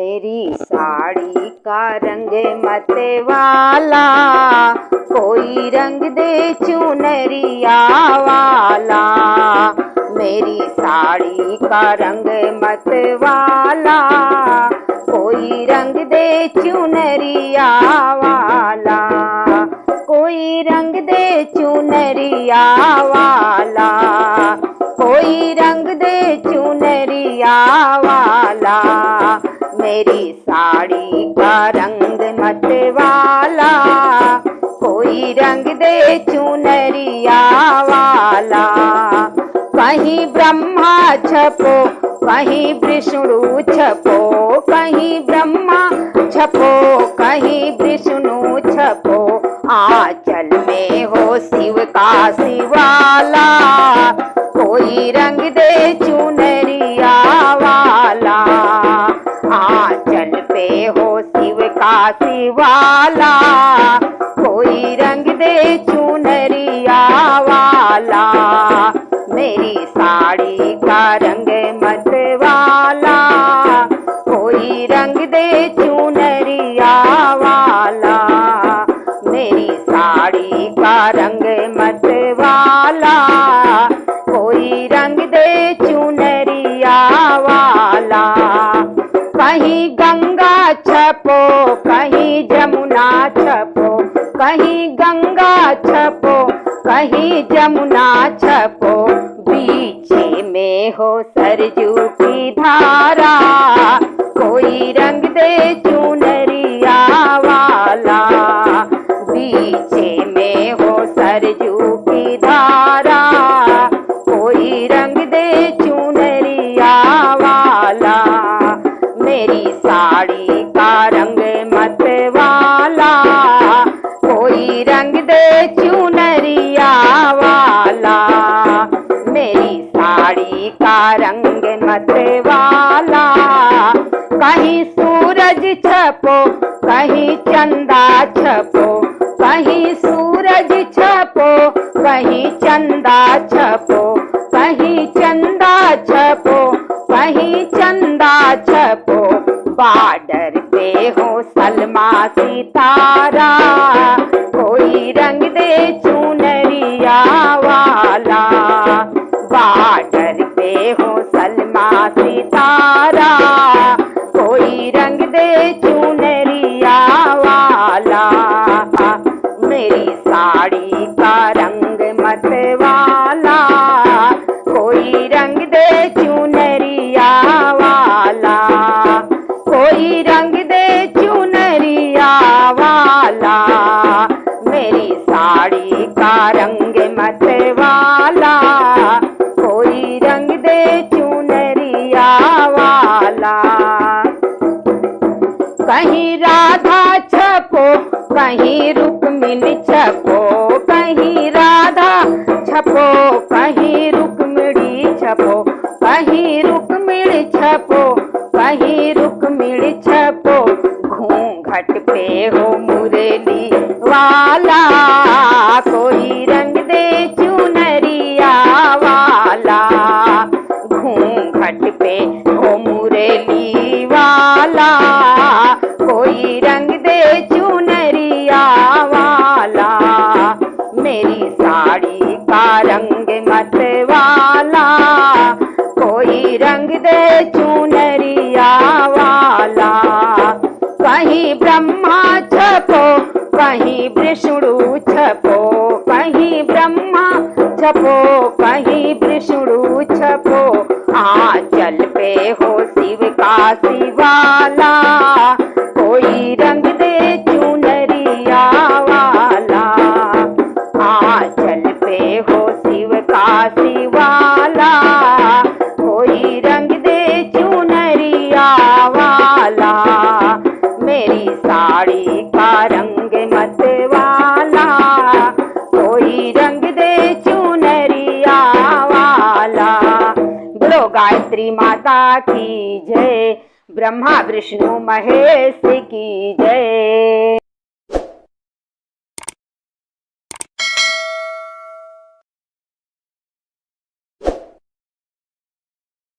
मेरी साड़ी का रंग मत वाला, कोई रंग दे चुनरिया वाला। मेरी साड़ी का रंग मत वाला, कोई रंग दे चुनरिया वाला। कोई रंग दे चुनरिया वाला, कोई रंग दे चुनरिया वाला। मेरी साड़ी का रंग मत वाला, कोई रंग दे चुनरिया वाला। कहीं ब्रह्मा छपो, कहीं विष्णु छपो, कहीं ब्रह्मा छपो, कहीं विष्णु छपो। आंचल में हो शिव का शिवाला, कोई रंग दे चुनरिया वाला। आंचल पे हो शिव का शिवाला, कोई रंग दे चुनरिया वाला। मेरी साड़ी का रंग मत वाला, कोई रंग दे चुनरिया वाला। मेरी साड़ी का रंग मत वाला, कोई रंग दे चुनरिया वाला। कहीं गंगा छपो, कहीं जमुना छपो, कहीं गंगा छपो, कहीं जमुना छपो। बीच में हो सरजू की धारा, कोई रंग दे चुनरिया वाला। बीच में हो सरजू की धारा, कोई रंग दे चुनरिया वाला। मेरी साड़ी का रंग मत वाला, कोई रंग दे चुनरिया वाला। मेरी साड़ी का रंग मत वाला। कहीं सूरज छपो, कहीं चंदा छपो, कहीं सूरज छपो, कहीं चंदा छपो, कहीं चंदा छपो, कहीं चंदा छपो। बॉर्डर पे हो सलमा सितारा, कोई रंग दे चुनरिया वाला। बॉर्डर पे हो सलमा सितारा, कोई रंग दे चुनरिया वाला। मेरी साड़ी का रंग मत वाला, कोई रंग दे चुनरिया वाला। कोई रंग दे चुनरिया वाला। मेरी साड़ी का रंग मत वाला, कोई रंग दे चुनरिया वाला। कहीं राधा छपो, कहीं रुक्मिणी छपो, कहीं राधा छपो, कहीं रुक्मिणी छपो, कहीं रुक्मिणी छपो, कहीं रुक्मिणी छपो। घूंघट पे हो मुरली वाला, कोई रंग दे चुनरिया वाला। घूंघट पे हो मुरली वाला, कोई रंग दे चुनरिया वाला। मेरी साड़ी का रंग मत वाला, कोई रंग दे चुनरिया वाला। कहीं ब्रह्मा छपो, कहीं विष्णु छपो, कहीं ब्रह्मा छपो, कहीं विष्णु छपो। आंचल पे हो शिव का शिवाला, कोई रंग दे चुनरिया वाला। आंचल पे हो शिव का शिवाला, कोई रंग दे चुनरिया वाला। मेरी साड़ी का रंग मत वाला, कोई रंग दे चुनरिया वाला। बोलो गायत्री माता की जय, ब्रह्मा विष्णु महेश की जय।